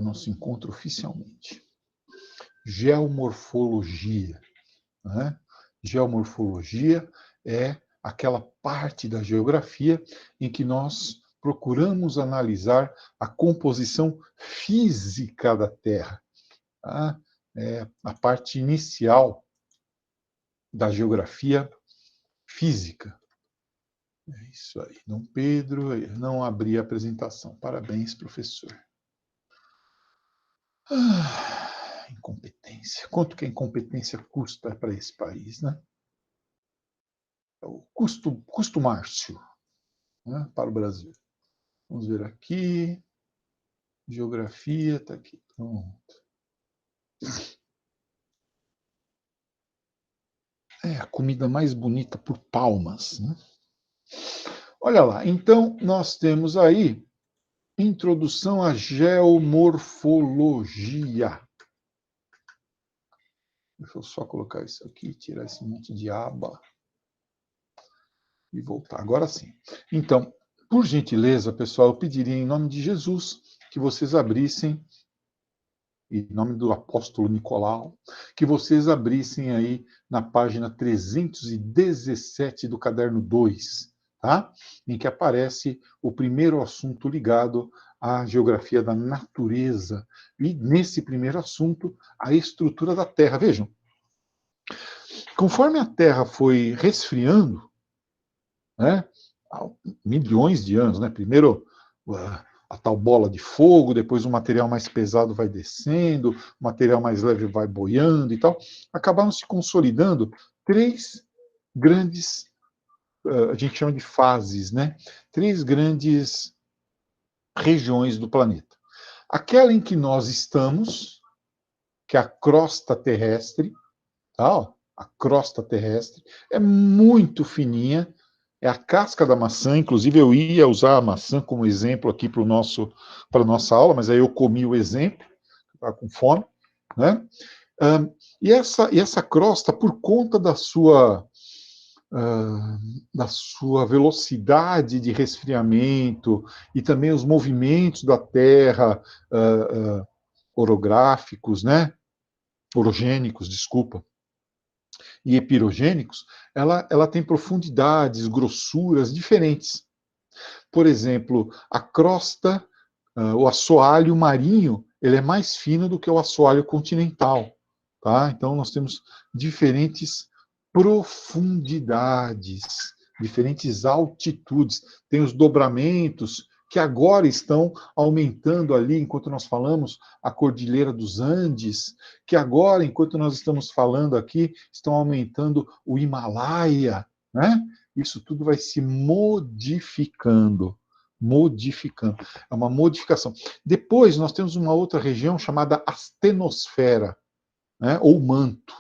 nosso encontro oficialmente. Geomorfologia, né? Geomorfologia é aquela parte da geografia em que nós procuramos analisar a composição física da Terra. Tá? É a parte inicial da geografia física. É isso aí. Dom Pedro, não abri a apresentação. Parabéns, professor. Incompetência. Quanto que a incompetência custa para esse país, né? O custo Márcio, né, para o Brasil. Vamos ver aqui. Geografia, está aqui. Pronto. É a comida mais bonita por palmas, né? Olha lá, então nós temos aí introdução à geomorfologia. Deixa eu só colocar isso aqui, tirar esse monte de aba e voltar. Agora sim. Então, por gentileza, pessoal, eu pediria em nome de Jesus que vocês abrissem, em nome do apóstolo Nicolau, que vocês abrissem aí na página 317 do caderno 2, tá? Em que aparece o primeiro assunto ligado à geografia da natureza. E nesse primeiro assunto, a estrutura da Terra. Vejam, conforme a Terra foi resfriando, né, há milhões de anos, né? Primeiro a tal bola de fogo, depois o material mais pesado vai descendo, o material mais leve vai boiando e tal, acabaram se consolidando três grandes, a gente chama de fases, né? Três grandes regiões do planeta. Aquela em que nós estamos, que é a crosta terrestre, tá? A crosta terrestre é muito fininha, é a casca da maçã. Inclusive eu ia usar a maçã como exemplo aqui para a nossa aula, mas aí eu comi o exemplo, estava com fome, né? E essa crosta, por conta da sua velocidade de resfriamento e também os movimentos da Terra orográficos, né? Orogênicos, desculpa, e epirogênicos, ela tem profundidades, grossuras diferentes. Por exemplo, a crosta, o assoalho marinho, ele é mais fino do que o assoalho continental. Tá? Então, nós temos diferentes profundidades, diferentes altitudes. Tem os dobramentos, que agora estão aumentando ali, enquanto nós falamos, a Cordilheira dos Andes, que agora, enquanto nós estamos falando aqui, estão aumentando o Himalaia, né? Isso tudo vai se modificando. É uma modificação. Depois, nós temos uma outra região chamada astenosfera, né? Ou manto,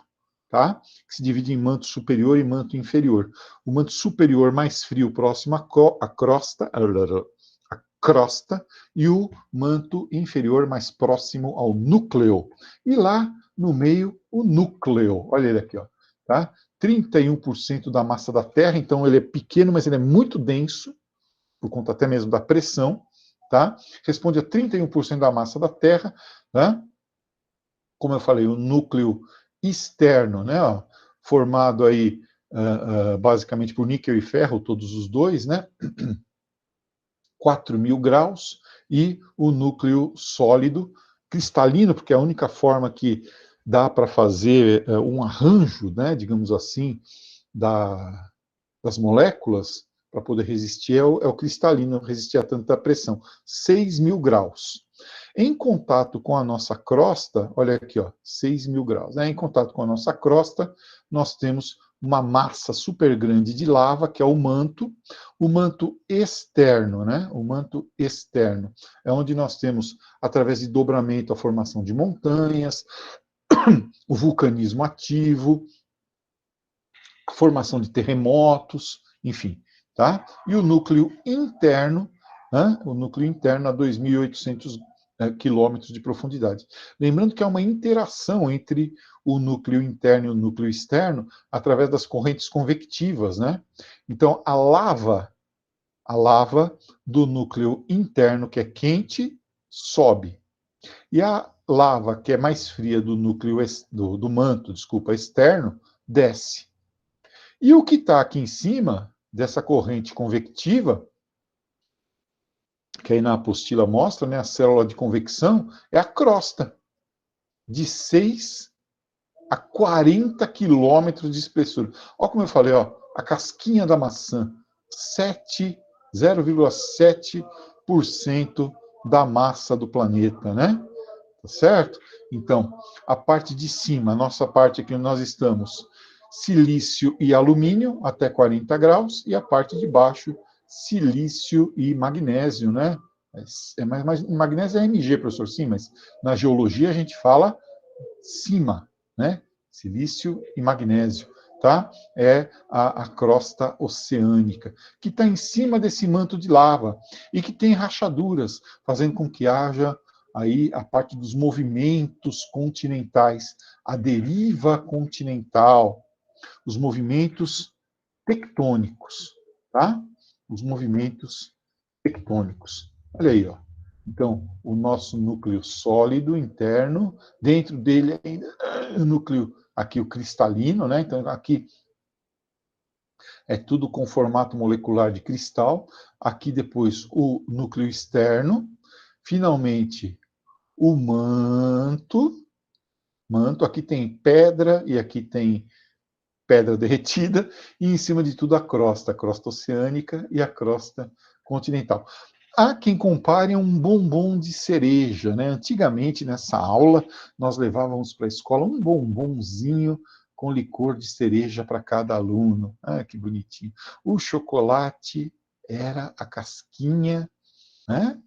tá? Que se divide em manto superior e manto inferior. O manto superior mais frio, próximo à crosta, e o manto inferior mais próximo ao núcleo. E lá no meio, o núcleo. Olha ele aqui, ó, tá? 31% da massa da Terra, então ele é pequeno, mas ele é muito denso, por conta até mesmo da pressão, tá? Responde a 31% da massa da Terra, né? Como eu falei, o núcleo externo, né? Ó, formado aí basicamente por níquel e ferro, todos os dois, né? 4.000 graus, e o núcleo sólido, cristalino, porque é a única forma que dá para fazer um arranjo, né, digamos assim, das moléculas, para poder resistir, é o cristalino, resistir a tanta pressão. 6.000 graus. Em contato com a nossa crosta, olha aqui, ó, 6.000 graus. Né? Em contato com a nossa crosta, nós temos uma massa super grande de lava, que é o manto externo, né? O manto externo é onde nós temos, através de dobramento, a formação de montanhas, o vulcanismo ativo, a formação de terremotos, enfim, tá? E o núcleo interno, né? O núcleo interno a 2.800 quilômetros de profundidade. Lembrando que há uma interação entre o núcleo interno e o núcleo externo através das correntes convectivas, né? Então, a lava do núcleo interno, que é quente, sobe. E a lava, que é mais fria do núcleo do manto, desculpa, externo, desce. E o que está aqui em cima dessa corrente convectiva, que aí na apostila mostra, né, a célula de convecção, é a crosta, de 6 a 40 quilômetros de espessura. Olha como eu falei, ó, a casquinha da maçã, 0,7% da massa do planeta, né? Tá certo? Então, a parte de cima, a nossa parte aqui onde nós estamos, silício e alumínio até 40 graus, e a parte de baixo, silício e magnésio, né? Mas magnésio é Mg, professor, sim, mas na geologia a gente fala cima, né? Silício e magnésio, tá? É a crosta oceânica, que está em cima desse manto de lava e que tem rachaduras, fazendo com que haja aí a parte dos movimentos continentais, a deriva continental, os movimentos tectônicos, tá? Os movimentos tectônicos. Olha aí, ó. Então, o nosso núcleo sólido interno, dentro dele ainda o núcleo aqui o cristalino, né? Então aqui é tudo com formato molecular de cristal. Aqui depois o núcleo externo, finalmente o manto, aqui tem pedra e aqui tem pedra derretida, e em cima de tudo a crosta oceânica e a crosta continental. Há quem compare um bombom de cereja, né? Antigamente, nessa aula, nós levávamos para a escola um bombonzinho com licor de cereja para cada aluno. Ah, que bonitinho. O chocolate era a casquinha, né?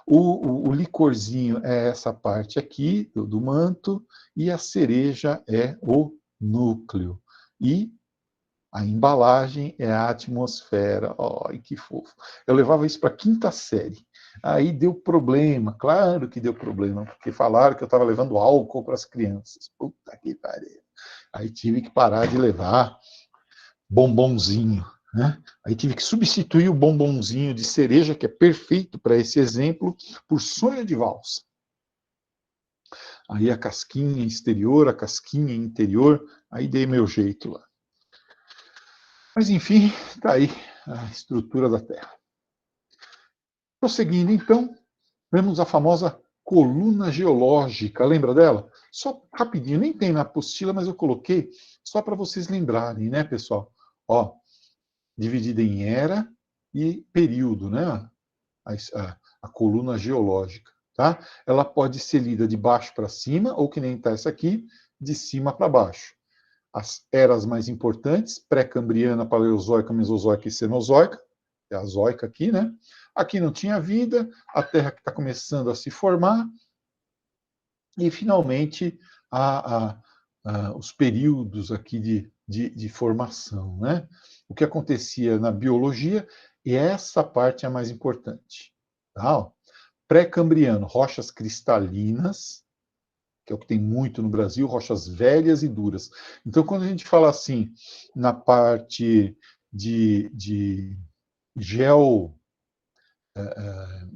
O licorzinho é essa parte aqui do manto, e a cereja é o núcleo. E a embalagem é a atmosfera. Ai, que fofo. Eu levava isso para a quinta série. Aí deu problema, claro que deu problema, porque falaram que eu estava levando álcool para as crianças. Puta que pariu. Aí tive que parar de levar bombonzinho, né? Aí tive que substituir o bombonzinho de cereja, que é perfeito para esse exemplo, por sonho de valsa. Aí a casquinha exterior, a casquinha interior, aí dei meu jeito lá. Mas enfim, está aí a estrutura da Terra. Prosseguindo, então, vemos a famosa coluna geológica. Lembra dela? Só rapidinho, nem tem na apostila, mas eu coloquei só para vocês lembrarem, né, pessoal? Ó, dividida em era e período, né? A coluna geológica, tá? Ela pode ser lida de baixo para cima, ou que nem está essa aqui, de cima para baixo. As eras mais importantes, pré-cambriana, paleozoica, mesozoica e cenozoica, é a zoica aqui, né? Aqui não tinha vida, a Terra que está começando a se formar, e finalmente os períodos aqui de formação, né? O que acontecia na biologia, e essa parte é a mais importante. Tá? Pré-cambriano, rochas cristalinas, que é o que tem muito no Brasil, rochas velhas e duras. Então, quando a gente fala assim, na parte de geo,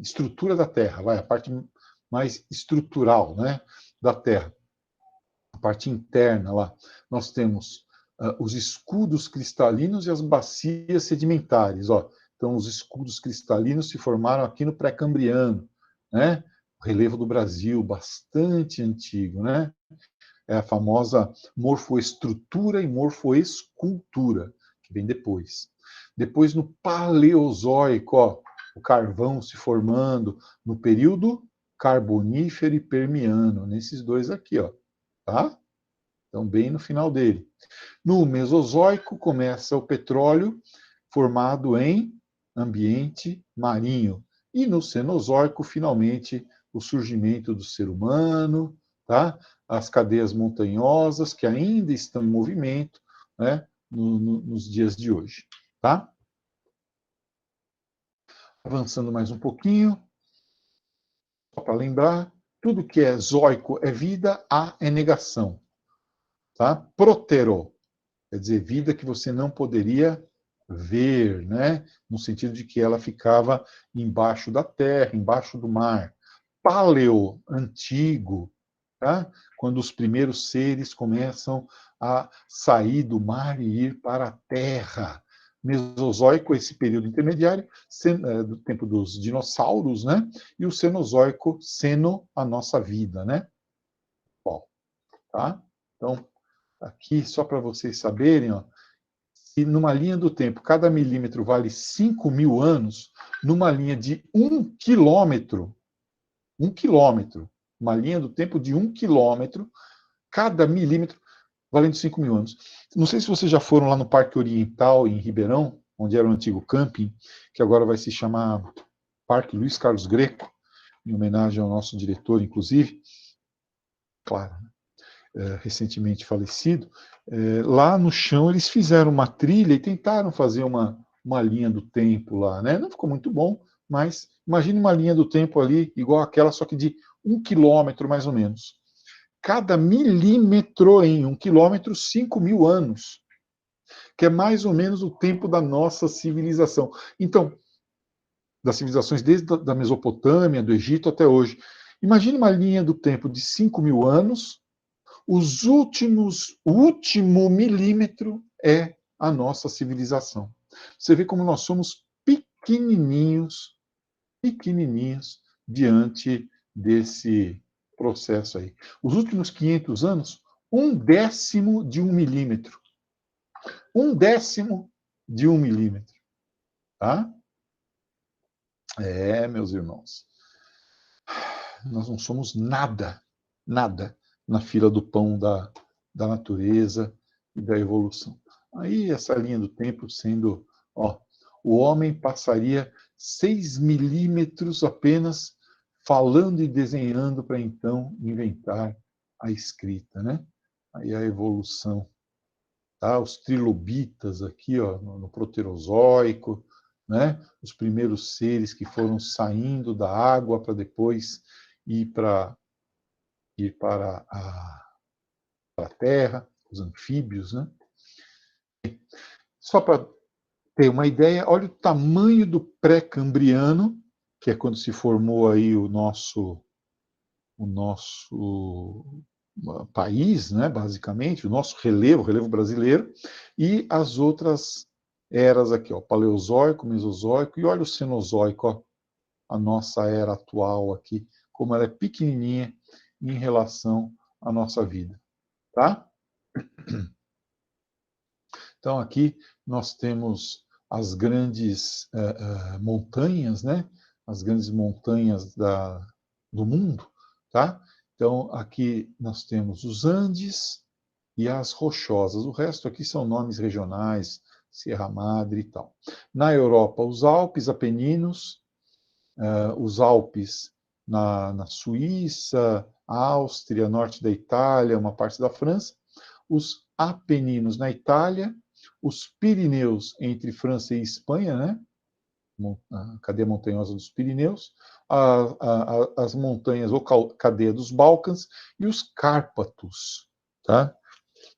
estrutura da Terra, a parte mais estrutural, né, da Terra, a parte interna lá, nós temos os escudos cristalinos e as bacias sedimentares. Ó. Então, os escudos cristalinos se formaram aqui no pré-cambriano, né? O relevo do Brasil, bastante antigo, né? É a famosa morfoestrutura e morfoescultura, que vem depois. Depois, no Paleozoico, ó, o carvão se formando no período Carbonífero e Permiano, nesses dois aqui, ó, tá? Então, bem no final dele. No Mesozoico, começa o petróleo formado em ambiente marinho. E no Cenozoico, finalmente, o surgimento do ser humano, tá? As cadeias montanhosas que ainda estão em movimento, né? Nos dias de hoje. Tá? Avançando mais um pouquinho, só para lembrar, tudo que é zoico é vida, A é negação. Tá? Protero, quer dizer, vida que você não poderia ver, né? No sentido de que ela ficava embaixo da terra, embaixo do mar. Paleo, antigo, tá? Quando os primeiros seres começam a sair do mar e ir para a terra. Mesozoico, esse período intermediário, do tempo dos dinossauros, né? E o Cenozoico, seno, a nossa vida, né? Bom, tá? Então, aqui, só para vocês saberem, ó, se numa linha do tempo cada milímetro vale 5.000 anos, numa linha de 1 quilômetro, uma linha do tempo de 1 quilômetro, cada milímetro valendo 5.000 anos. Não sei se vocês já foram lá no Parque Oriental, em Ribeirão, onde era o antigo camping, que agora vai se chamar Parque Luiz Carlos Greco, em homenagem ao nosso diretor, inclusive, claro, recentemente falecido. Lá no chão eles fizeram uma trilha e tentaram fazer uma linha do tempo lá, né? Não ficou muito bom, mas imagine uma linha do tempo ali, igual aquela, só que de 1 quilômetro, mais ou menos. Cada milímetro em 1 quilômetro, 5.000 anos, que é mais ou menos o tempo da nossa civilização. Então, das civilizações desde a Mesopotâmia, do Egito até hoje. Imagine uma linha do tempo de 5.000 anos, o último milímetro é a nossa civilização. Você vê como nós somos pequenininhos diante desse processo aí. Os últimos 500 anos, 1/10 de 1 milímetro. 1/10 de 1 milímetro. Tá? Meus irmãos, nós não somos nada na fila do pão da natureza e da evolução. Aí essa linha do tempo sendo, o homem passaria 6 milímetros apenas falando e desenhando para então inventar a escrita, né? Aí a evolução, tá? Os trilobitas aqui, no Proterozoico, né? Os primeiros seres que foram saindo da água para depois ir para a Terra, os anfíbios, né? Só para ter uma ideia, olha o tamanho do pré-cambriano, que é quando se formou aí o nosso país, né, basicamente, o nosso relevo, o relevo brasileiro, e as outras eras aqui, Paleozoico, Mesozoico, e olha o Cenozoico, a nossa era atual aqui, como ela é pequenininha em relação à nossa vida, tá? Então, aqui nós temos as grandes montanhas, né? As grandes montanhas do mundo, tá? Então, aqui nós temos os Andes e as Rochosas. O resto aqui são nomes regionais, Sierra Madre e tal. Na Europa, os Alpes, Apeninos, os Alpes na Suíça, Áustria, norte da Itália, uma parte da França, os Apeninos na Itália, os Pirineus entre França e Espanha, né? A cadeia montanhosa dos Pirineus, as montanhas ou cadeia dos Balcãs e os Cárpatos, tá?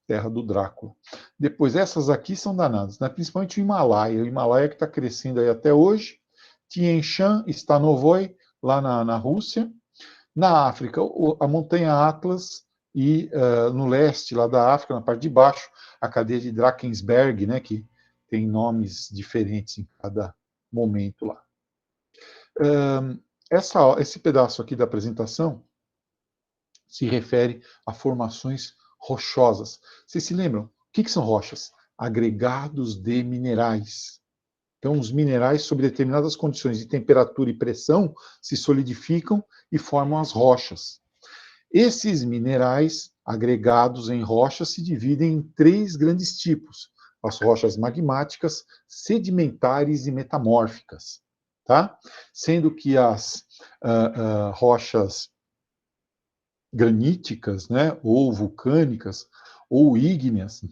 Terra do Drácula. Depois, essas aqui são danadas, né? Principalmente o Himalaia que está crescendo aí até hoje, Tian Shan, Stanovoi, lá na Rússia. Na África, a montanha Atlas e no leste, lá da África, na parte de baixo, a cadeia de Drakensberg, né, que tem nomes diferentes em cada momento lá. Esse pedaço aqui da apresentação se refere a formações rochosas. Vocês se lembram? O que são rochas? Agregados de minerais. Então, os minerais, sob determinadas condições de temperatura e pressão, se solidificam e formam as rochas. Esses minerais agregados em rochas se dividem em 3 grandes tipos: as rochas magmáticas, sedimentares e metamórficas, tá? Sendo que as rochas graníticas, né, ou vulcânicas, ou ígneas,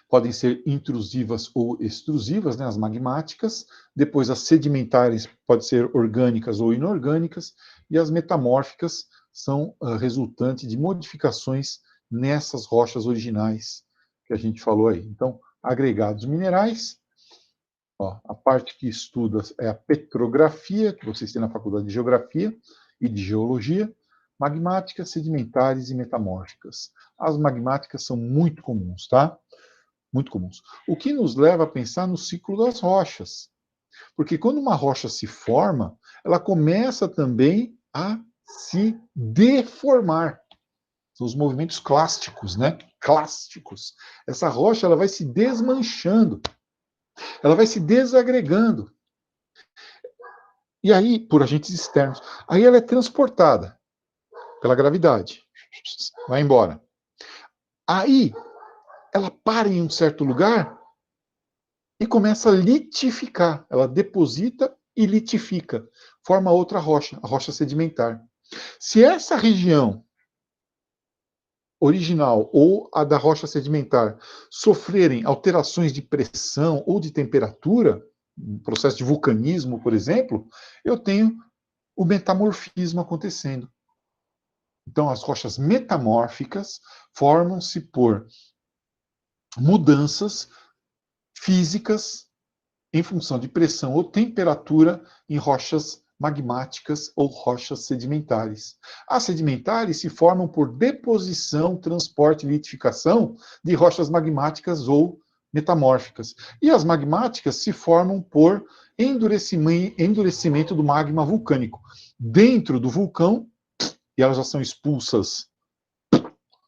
podem ser intrusivas ou extrusivas, né, as magmáticas. Depois, as sedimentares podem ser orgânicas ou inorgânicas, e as metamórficas são resultante de modificações nessas rochas originais que a gente falou aí. Então, agregados minerais, Ó, a parte que estuda é a petrografia, que vocês têm na faculdade de Geografia e de Geologia, magmáticas, sedimentares e metamórficas. As magmáticas são muito comuns, tá? Muito comuns. O que nos leva a pensar no ciclo das rochas. Porque quando uma rocha se forma, ela começa também a se deformar. São os movimentos clásticos, né? Clásticos. Essa rocha ela vai se desmanchando, ela vai se desagregando. E aí, por agentes externos, aí ela é transportada pela gravidade. Vai embora. Aí, ela para em um certo lugar e começa a litificar. Ela deposita e litifica. Forma outra rocha, a rocha sedimentar. Se essa região original ou a da rocha sedimentar sofrerem alterações de pressão ou de temperatura, um processo de vulcanismo, por exemplo, eu tenho o metamorfismo acontecendo. Então, as rochas metamórficas formam-se por mudanças físicas em função de pressão ou temperatura em rochas magmáticas ou rochas sedimentares. As sedimentares se formam por deposição, transporte e litificação de rochas magmáticas ou metamórficas. E as magmáticas se formam por endurecimento do magma vulcânico. Dentro do vulcão, e elas já são expulsas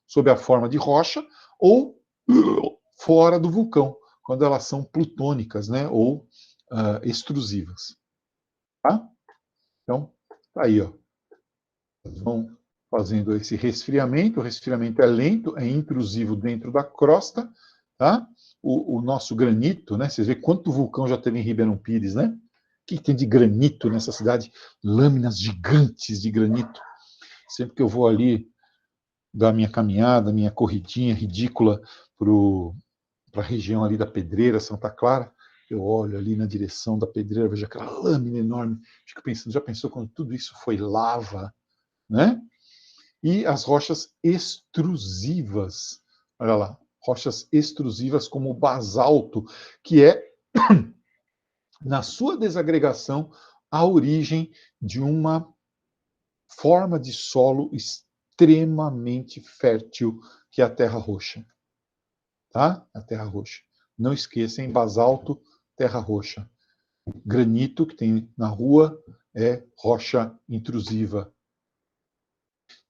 sob a forma de rocha, ou fora do vulcão, quando elas são plutônicas, né, ou extrusivas. Tá? Então, tá aí, ó. Vão fazendo esse resfriamento. O resfriamento é lento, é intrusivo dentro da crosta, tá? O nosso granito, né? Vocês veem quanto vulcão já teve em Ribeirão Pires, né? O que tem de granito nessa cidade? Lâminas gigantes de granito. Sempre que eu vou ali dar minha caminhada, minha corridinha ridícula para a região ali da Pedreira, Santa Clara, eu olho ali na direção da Pedreira, vejo aquela lâmina enorme, fico pensando, já pensou quando tudo isso foi lava, né? E as rochas extrusivas, olha lá, rochas extrusivas como o basalto, que é, na sua desagregação, a origem de uma forma de solo extremamente fértil, que é a terra roxa. Tá? A terra roxa. Não esqueçam, basalto, terra roxa. Granito, que tem na rua, é rocha intrusiva.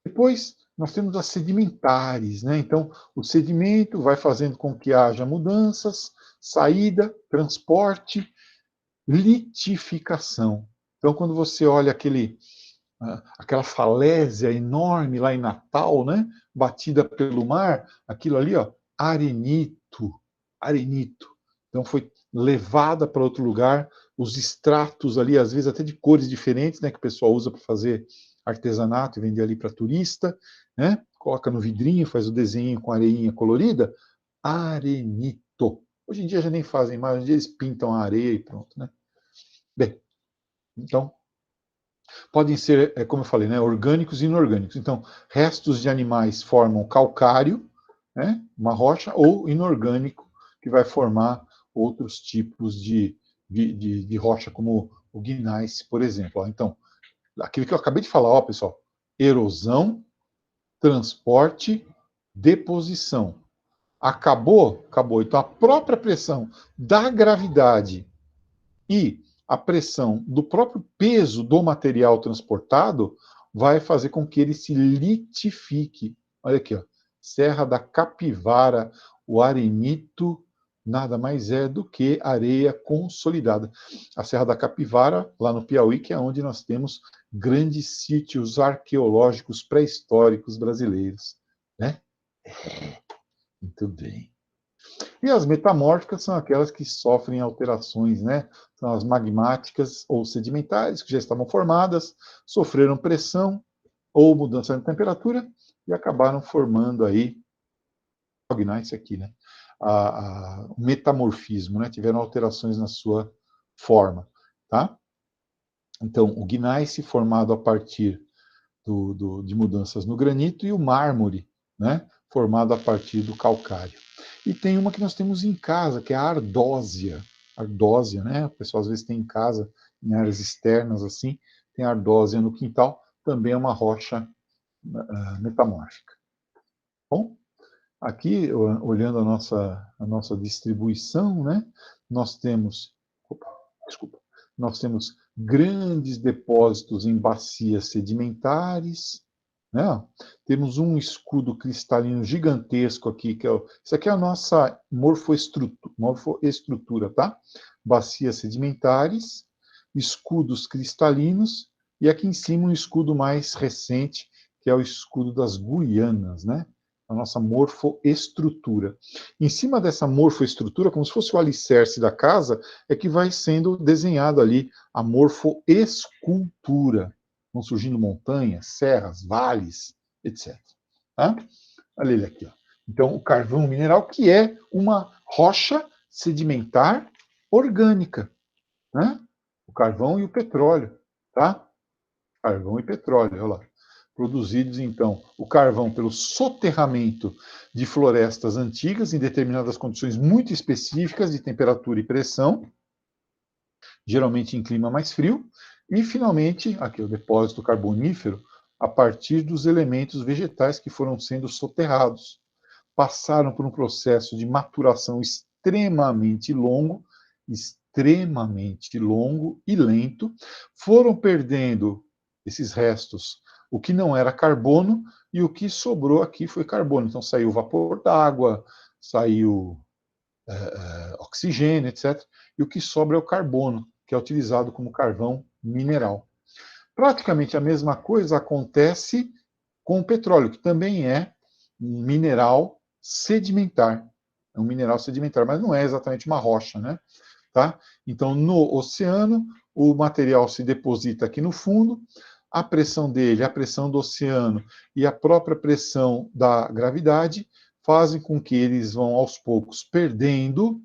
Depois, nós temos as sedimentares, né? Então, o sedimento vai fazendo com que haja mudanças, saída, transporte, litificação. Então, quando você olha aquela falésia enorme lá em Natal, né? Batida pelo mar, aquilo ali, ó, arenito, arenito. Então foi levada para outro lugar, os extratos ali, às vezes até de cores diferentes, né, que o pessoal usa para fazer artesanato e vender ali para turista, né? Coloca no vidrinho, faz o desenho com areinha colorida, arenito. Hoje em dia já nem fazem mais, hoje em dia eles pintam a areia e pronto, né? Bem, então podem ser, como eu falei, né, orgânicos e inorgânicos. Então, restos de animais formam calcário, né, uma rocha, ou inorgânico, que vai formar outros tipos de rocha, como o gneiss, por exemplo. Então, aquilo que eu acabei de falar, ó, pessoal, erosão, transporte, deposição. Acabou? Acabou. Então, a própria pressão da gravidade e a pressão do próprio peso do material transportado vai fazer com que ele se litifique. Olha aqui, ó. Serra da Capivara, o arenito nada mais é do que areia consolidada. A Serra da Capivara, lá no Piauí, que é onde nós temos grandes sítios arqueológicos pré-históricos brasileiros. Né? Muito bem. E as metamórficas são aquelas que sofrem alterações, né? São as magmáticas ou sedimentares, que já estavam formadas, sofreram pressão ou mudança de temperatura e acabaram formando aí, isso aqui, né? O metamorfismo, né? Tiveram alterações na sua forma, tá? Então, o gneiss formado a partir de mudanças no granito e o mármore, né? Formado a partir do calcário. E tem uma que nós temos em casa, que é a ardósia. ardósia, né? O pessoal às vezes tem em casa, em áreas externas assim, tem ardósia no quintal, também é uma rocha metamórfica. Bom, aqui, olhando a nossa distribuição, né? Nós temos, desculpa, nós temos grandes depósitos em bacias sedimentares, né? Temos um escudo cristalino gigantesco aqui, isso aqui é a nossa morfoestrutura, tá? Bacias sedimentares, escudos cristalinos, e aqui em cima um escudo mais recente, que é o escudo das Guianas, né? A nossa morfoestrutura. Em cima dessa morfoestrutura, como se fosse o alicerce da casa, é que vai sendo desenhado ali a morfoescultura. Vão surgindo montanhas, serras, vales, etc. Tá? Olha ele aqui. Ó. Então, o carvão mineral, que é uma rocha sedimentar orgânica. Né? O carvão e o petróleo. Tá? Carvão e petróleo, olha lá. Produzidos, então, o carvão pelo soterramento de florestas antigas em determinadas condições muito específicas de temperatura e pressão, geralmente em clima mais frio, e, finalmente, aqui o depósito carbonífero, a partir dos elementos vegetais que foram sendo soterrados. Passaram por um processo de maturação extremamente longo e lento, foram perdendo esses restos o que não era carbono, e o que sobrou aqui foi carbono. Então saiu vapor d'água, saiu oxigênio, etc. E o que sobra é o carbono, que é utilizado como carvão mineral. Praticamente a mesma coisa acontece com o petróleo, que também é um mineral sedimentar. É um mineral sedimentar, mas não é exatamente uma rocha, né? Tá? Então, no oceano, o material se deposita aqui no fundo, a pressão dele, a pressão do oceano e a própria pressão da gravidade fazem com que eles vão aos poucos perdendo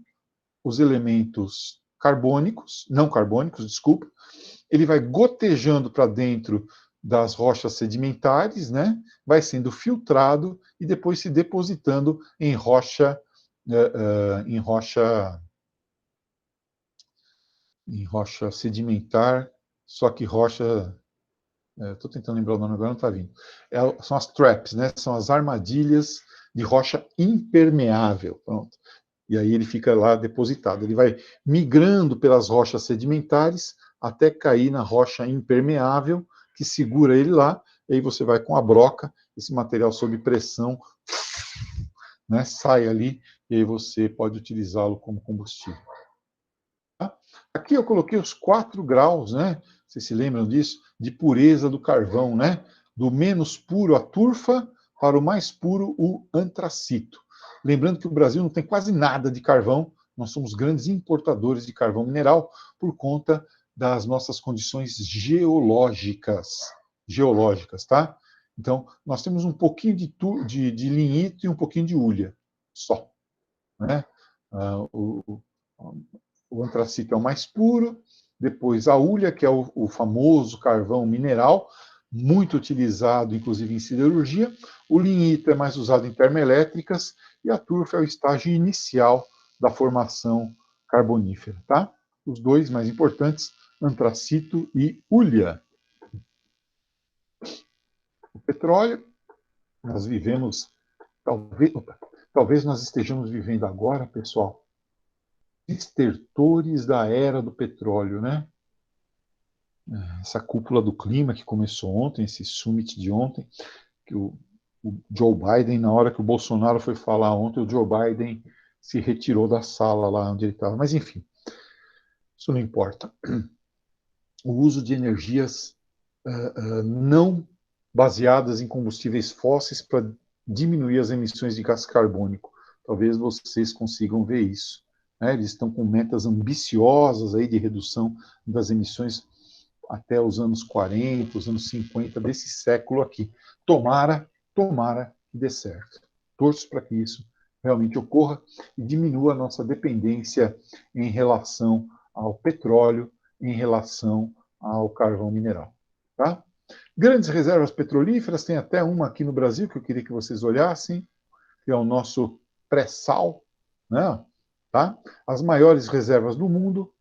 os elementos carbônicos, não carbônicos, desculpa. Ele vai gotejando para dentro das rochas sedimentares, né? Vai sendo filtrado e depois se depositando em rocha, em rocha sedimentar, só que rocha. Estou tentando lembrar o nome agora, não está vindo. São as traps, né? São as armadilhas de rocha impermeável. Pronto. E aí ele fica lá depositado. Ele vai migrando pelas rochas sedimentares até cair na rocha impermeável, que segura ele lá, e aí você vai com a broca, esse material sob pressão, né, sai ali, e aí você pode utilizá-lo como combustível. Tá? Aqui eu coloquei os 4 graus, né? Vocês se lembram disso? De pureza do carvão, né? Do menos puro, a turfa, para o mais puro, o antracito. Lembrando que o Brasil não tem quase nada de carvão, nós somos grandes importadores de carvão mineral por conta das nossas condições geológicas, tá? Então, nós temos um pouquinho de lignito e um pouquinho de hulha, só. Né? O antracito é o mais puro, depois a hulha, que é o famoso carvão mineral, muito utilizado, inclusive, em siderurgia. O lignito é mais usado em termoelétricas e a turfa é o estágio inicial da formação carbonífera, tá? Os dois mais importantes, antracito e hulha. O petróleo, nós vivemos, talvez nós estejamos vivendo agora, pessoal, estertores da era do petróleo, né? Essa cúpula do clima que começou ontem, esse summit de ontem, que o Joe Biden, na hora que o Bolsonaro foi falar ontem, o Joe Biden se retirou da sala lá onde ele estava. Mas, enfim, isso não importa. O uso de energias não baseadas em combustíveis fósseis para diminuir as emissões de gás carbônico. Talvez vocês consigam ver isso. Né? Eles estão com metas ambiciosas aí de redução das emissões até os anos 40, os anos 50 desse século aqui. Tomara que dê certo. Torço para que isso realmente ocorra e diminua a nossa dependência em relação ao petróleo, em relação ao carvão mineral. Tá? Grandes reservas petrolíferas, tem até uma aqui no Brasil que eu queria que vocês olhassem, que é o nosso pré-sal, né? Tá? As maiores reservas do mundo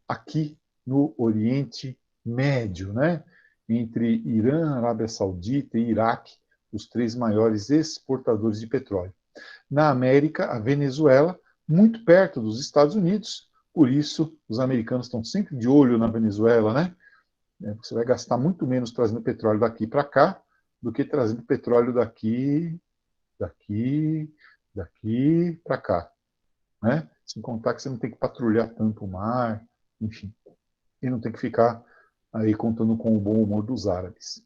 aqui no Oriente Médio, né? Entre Irã, Arábia Saudita e Iraque, os três maiores exportadores de petróleo. Na América, a Venezuela, muito perto dos Estados Unidos, por isso os americanos estão sempre de olho na Venezuela, né? Você vai gastar muito menos trazendo petróleo daqui para cá do que trazendo petróleo daqui para cá, né? Sem contar que você não tem que patrulhar tanto o mar, enfim, e não tem que ficar aí contando com o bom humor dos árabes.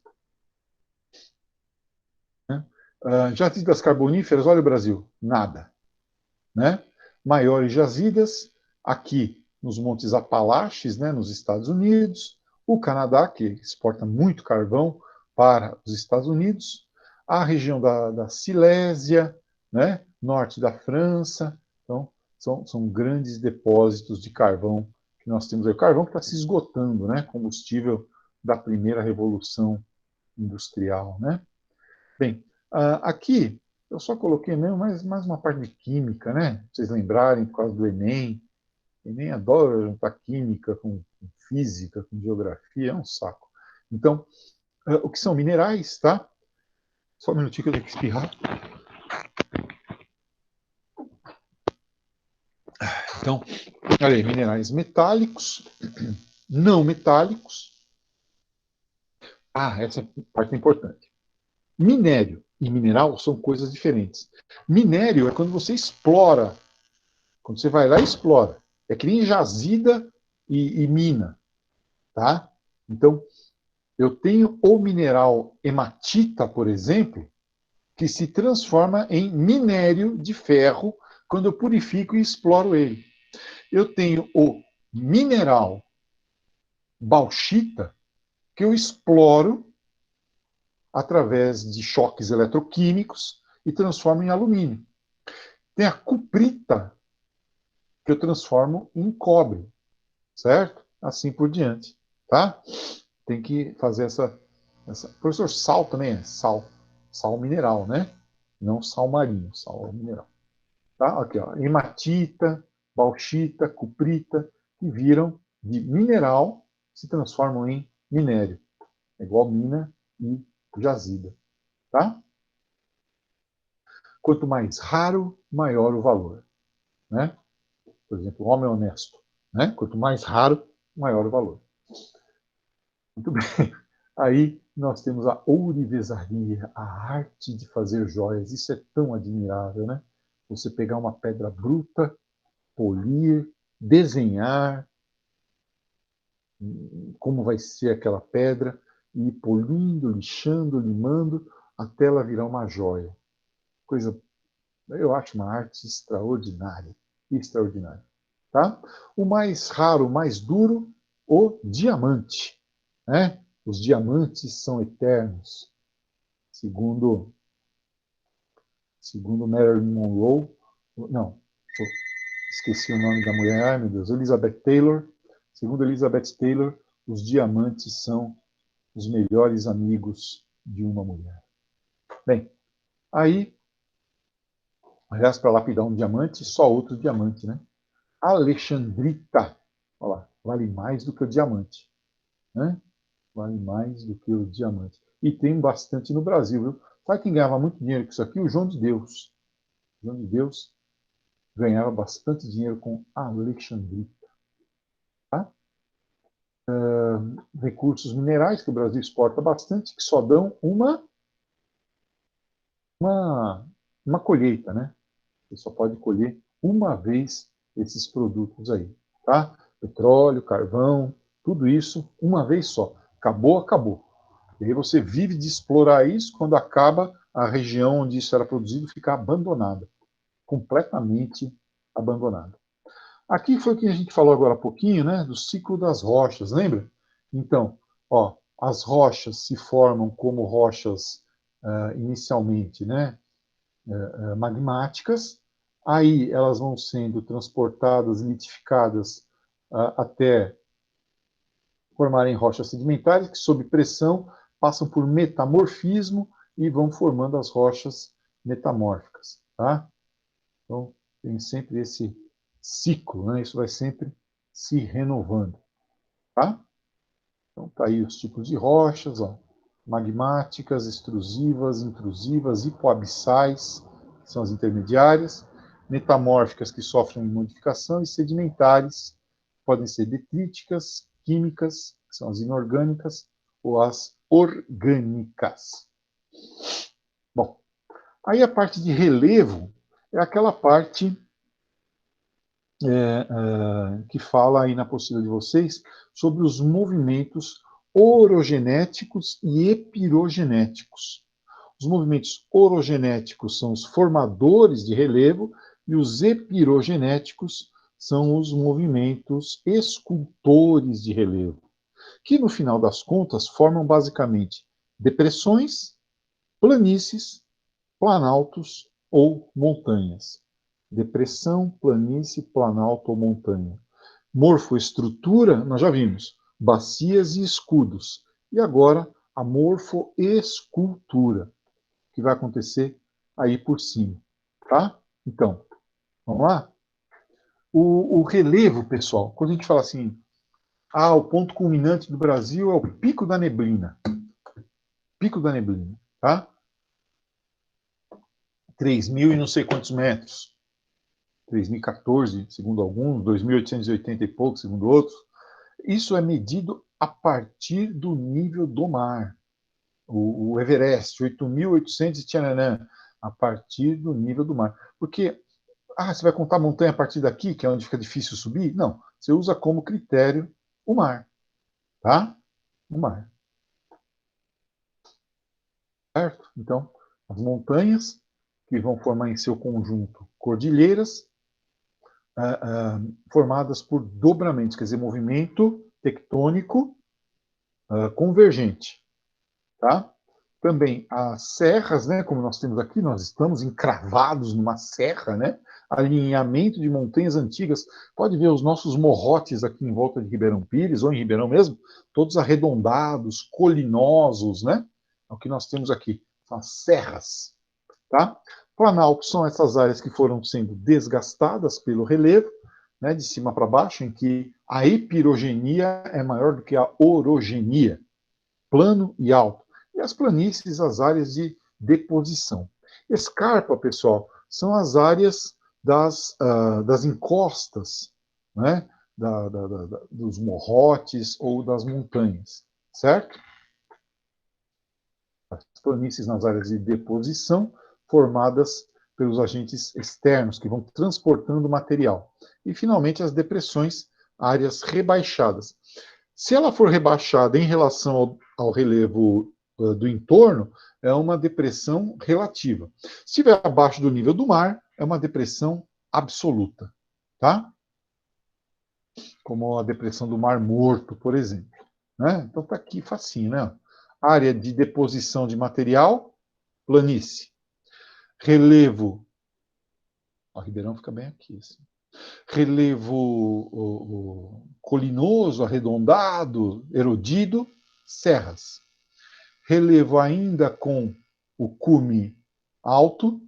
Né? Jazidas carboníferas, olha o Brasil, nada. Né? Maiores jazidas, aqui nos Montes Apalaches, né, nos Estados Unidos, o Canadá, que exporta muito carvão para os Estados Unidos, a região da Silésia, né, norte da França. Então, são grandes depósitos de carvão que nós temos aí. O carvão que está se esgotando, né, combustível da primeira revolução industrial. Né? Bem, aqui eu só coloquei mesmo mais uma parte de química, né? Pra vocês lembrarem, por causa do Enem. O Enem adora juntar química com física, com geografia, é um saco. Então, o que são minerais, tá? Só um minutinho que eu tenho que espirrar. Então, olha aí, minerais metálicos, não metálicos. Essa parte é importante. Minério e mineral são coisas diferentes. Minério é quando você explora. Quando você vai lá e explora. É que nem jazida e mina. Tá? Então, eu tenho o mineral hematita, por exemplo, que se transforma em minério de ferro quando eu purifico e exploro ele. Eu tenho o mineral bauxita, que eu exploro através de choques eletroquímicos e transformo em alumínio. Tem a cuprita, que eu transformo em cobre, certo? Assim por diante, tá? Tem que fazer essa. Professor, sal também é sal. Sal mineral, né? Não sal marinho, sal mineral. Tá? Aqui, ó. Hematita, bauxita, cuprita, que viram de mineral, se transformam em minério. É igual mina e jazida. Tá? Quanto mais raro, maior o valor. Né? Por exemplo, o homem honesto. Né? Quanto mais raro, maior o valor. Muito bem. Aí nós temos a ourivesaria, a arte de fazer joias. Isso é tão admirável, né? Você pegar uma pedra bruta, polir, desenhar como vai ser aquela pedra, e ir polindo, lixando, limando, até ela virar uma joia. Coisa, eu acho uma arte extraordinária. Extraordinária. Tá? O mais raro, o mais duro, o diamante. Né? Os diamantes são eternos, segundo Marilyn Monroe. Não, esqueci o nome da mulher, ai meu Deus, Elizabeth Taylor. Segundo Elizabeth Taylor, os diamantes são os melhores amigos de uma mulher. Bem, aí, aliás, para lapidar um diamante, só outro diamante, né? Alexandrita, olha lá, vale mais do que o diamante, né? Vale mais do que o diamante. E tem bastante no Brasil, viu? Sabe quem ganhava muito dinheiro com isso aqui? O João de Deus. O João de Deus ganhava bastante dinheiro com Alexandrita. Tá? Recursos minerais que o Brasil exporta bastante, que só dão uma, uma colheita, né? Você só pode colher uma vez esses produtos aí, tá? Petróleo, carvão, tudo isso uma vez só. Acabou, acabou. E aí você vive de explorar isso, quando acaba, a região onde isso era produzido fica abandonada, completamente abandonada. Aqui foi o que a gente falou agora há pouquinho, né, do ciclo das rochas, lembra? Então, ó, as rochas se formam como rochas inicialmente, né, magmáticas, aí elas vão sendo transportadas, litificadas até formarem rochas sedimentares, que sob pressão passam por metamorfismo e vão formando as rochas metamórficas. Tá? Então, tem sempre ciclo, né? Isso vai sempre se renovando, tá? Então tá aí os tipos de rochas, ó. Magmáticas, extrusivas, intrusivas, hipoabissais, que são as intermediárias, metamórficas, que sofrem modificação, e sedimentares, podem ser detríticas, químicas, que são as inorgânicas, ou as orgânicas. Bom, aí a parte de relevo é aquela parte que fala aí na apostila de vocês sobre os movimentos orogenéticos e epirogenéticos. Os movimentos orogenéticos são os formadores de relevo e os epirogenéticos são os movimentos escultores de relevo, que no final das contas formam basicamente depressões, planícies, planaltos ou montanhas. Depressão, planície, planalto ou montanha. Morfoestrutura, nós já vimos, bacias e escudos. E agora a morfoescultura, que vai acontecer aí por cima. Tá? Então, vamos lá? O relevo, pessoal, quando a gente fala assim, o ponto culminante do Brasil é o Pico da Neblina. Pico da Neblina, tá? 3.000 e não sei quantos metros. 2014, segundo alguns, 2.880 e pouco, segundo outros. Isso é medido a partir do nível do mar. O Everest, 8.800 e tchananã, a partir do nível do mar. Porque, você vai contar a montanha a partir daqui, que é onde fica difícil subir? Não, você usa como critério o mar, tá? O mar. Certo? Então, as montanhas, que vão formar em seu conjunto cordilheiras, formadas por dobramentos, quer dizer, movimento tectônico convergente. Tá? Também as serras, né, como nós temos aqui, nós estamos encravados numa serra, né? Alinhamento de montanhas antigas. Pode ver os nossos morrotes aqui em volta de Ribeirão Pires, ou em Ribeirão mesmo, todos arredondados, colinosos, né? É o que nós temos aqui, são as serras. Tá? Planalto são essas áreas que foram sendo desgastadas pelo relevo, né, de cima para baixo, em que a epirogenia é maior do que a orogenia, plano e alto. E as planícies, as áreas de deposição. Escarpa, pessoal, são as áreas das encostas, né, dos morrotes ou das montanhas, certo? As planícies nas áreas de deposição, formadas pelos agentes externos, que vão transportando o material. E, finalmente, as depressões, áreas rebaixadas. Se ela for rebaixada em relação ao relevo do entorno, é uma depressão relativa. Se estiver abaixo do nível do mar, é uma depressão absoluta. Tá? Como a depressão do Mar Morto, por exemplo. Né? Então está aqui facinho, né? Área de deposição de material, planície. Relevo. O Ribeirão fica bem aqui. Assim. Relevo colinoso, arredondado, erodido, serras. Relevo ainda com o cume alto,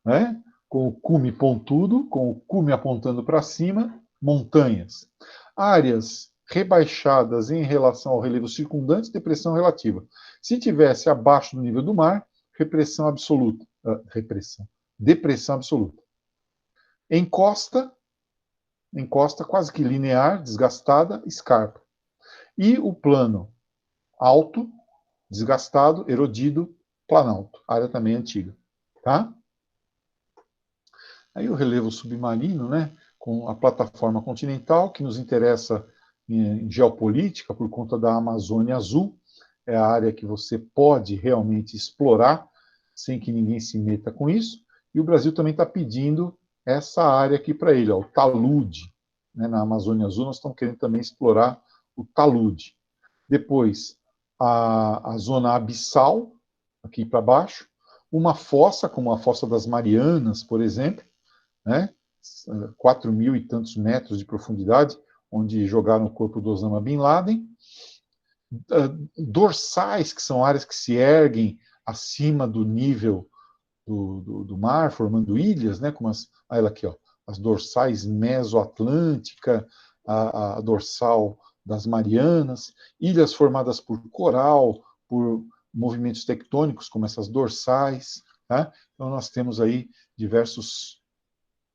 né? Com o cume pontudo, com o cume apontando para cima, montanhas. Áreas rebaixadas em relação ao relevo circundante, depressão relativa. Se tivesse abaixo do nível do mar, depressão absoluta. Depressão absoluta. Encosta quase que linear, desgastada, escarpa. E o plano alto, desgastado, erodido, planalto. Área também antiga. Tá? Aí o relevo submarino, né, com a plataforma continental, que nos interessa em geopolítica por conta da Amazônia Azul, é a área que você pode realmente explorar sem que ninguém se meta com isso. E o Brasil também está pedindo essa área aqui para ele, ó, o talude. Né, na Amazônia Azul nós estamos querendo também explorar o talude. Depois, a zona abissal, aqui para baixo, uma fossa, como a Fossa das Marianas, por exemplo, né? 4.000 e tantos metros de profundidade, onde jogaram o corpo do Osama Bin Laden. Dorsais, que são áreas que se erguem acima do nível do mar, formando ilhas, né? Como olha aqui, ó, as dorsais mesoatlântica, a dorsal das Marianas, ilhas formadas por coral, por movimentos tectônicos, como essas dorsais. Tá? Então, nós temos aí diversos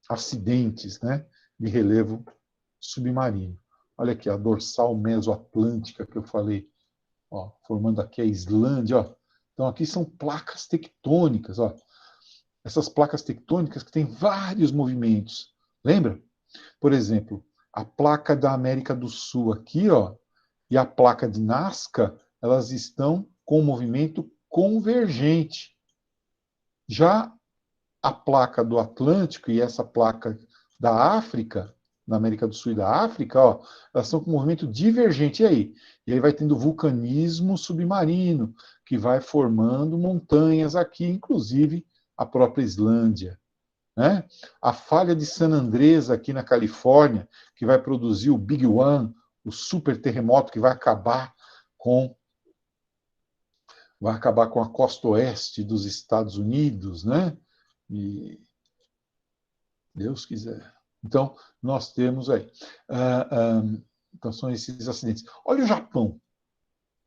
acidentes, né, de relevo submarino. Olha aqui, a dorsal mesoatlântica que eu falei, ó, formando aqui a Islândia. Ó. Então, aqui são placas tectônicas. Ó. Essas placas tectônicas que têm vários movimentos. Lembra? Por exemplo, a placa da América do Sul aqui, ó, e a placa de Nazca, elas estão com movimento convergente. Já a placa do Atlântico e essa placa da África, na América do Sul e da África, ó, elas estão com movimento divergente. E aí? E aí vai tendo vulcanismo submarino, que vai formando montanhas aqui, inclusive a própria Islândia. Né? A falha de San Andrés, aqui na Califórnia, que vai produzir o Big One, o super terremoto que vai acabar com a costa oeste dos Estados Unidos, né? E Deus quiser. Então, nós temos aí. Então, são esses acidentes. Olha o Japão,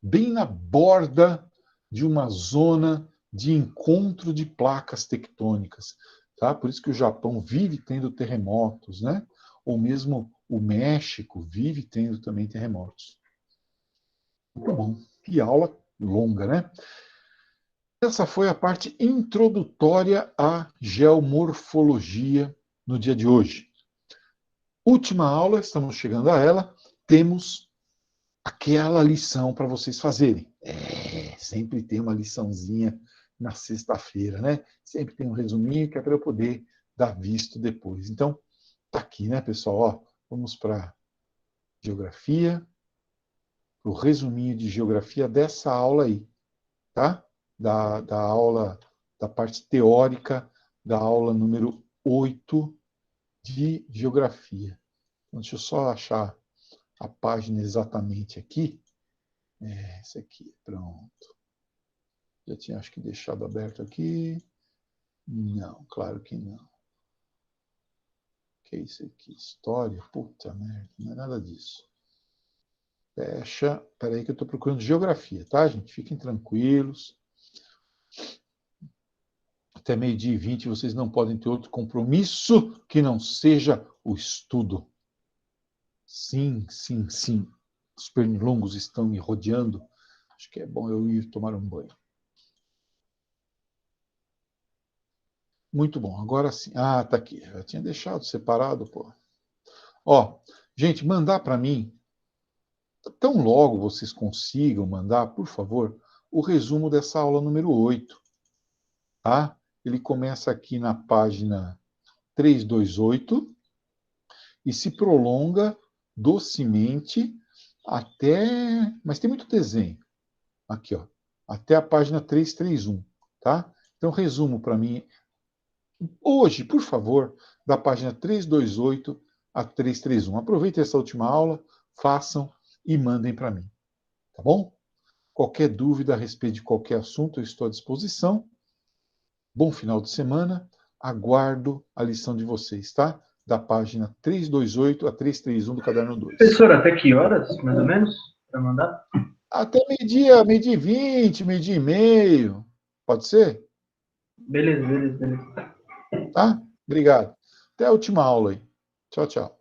bem na borda de uma zona de encontro de placas tectônicas. Tá? Por isso que o Japão vive tendo terremotos, né? Ou mesmo o México vive tendo também terremotos. Muito bom. Que aula longa, né? Essa foi a parte introdutória à geomorfologia no dia de hoje. Última aula, estamos chegando a ela, temos aquela lição para vocês fazerem. Sempre tem uma liçãozinha na sexta-feira, né? Sempre tem um resuminho que é para eu poder dar visto depois. Então, tá aqui, né, pessoal? Ó, vamos para geografia, o resuminho de geografia dessa aula aí, tá? Da aula, da parte teórica, da aula número 8 de geografia. Então, deixa eu só achar a página exatamente aqui. Esse aqui, pronto. Já tinha, acho que, deixado aberto aqui. Não, claro que não. O que é isso aqui? História? Puta merda, não é nada disso. Fecha. Espera aí que eu estou procurando geografia, tá, gente? Fiquem tranquilos. Até 12h20 vocês não podem ter outro compromisso que não seja o estudo. Sim, sim, sim. Os pernilongos estão me rodeando. Acho que é bom eu ir tomar um banho. Muito bom. Agora sim. Ah, tá aqui. Eu tinha deixado separado, pô. Ó, gente, mandar para mim, tão logo vocês consigam mandar, por favor, o resumo dessa aula número 8. Tá? Ele começa aqui na página 328 e se prolonga docemente até... Mas tem muito desenho. Aqui, ó. Até a página 331, tá? Então, resumo para mim hoje, por favor, da página 328 a 331. Aproveitem essa última aula, façam e mandem para mim. Tá bom? Qualquer dúvida a respeito de qualquer assunto, eu estou à disposição. Bom final de semana. Aguardo a lição de vocês, tá? Da página 328 a 331 do caderno 2. Professor, até que horas, mais ou menos, para mandar? Até meio-dia, 12h20, 12h30. Pode ser? Beleza. Tá? Obrigado. Até a última aula aí. Tchau, tchau.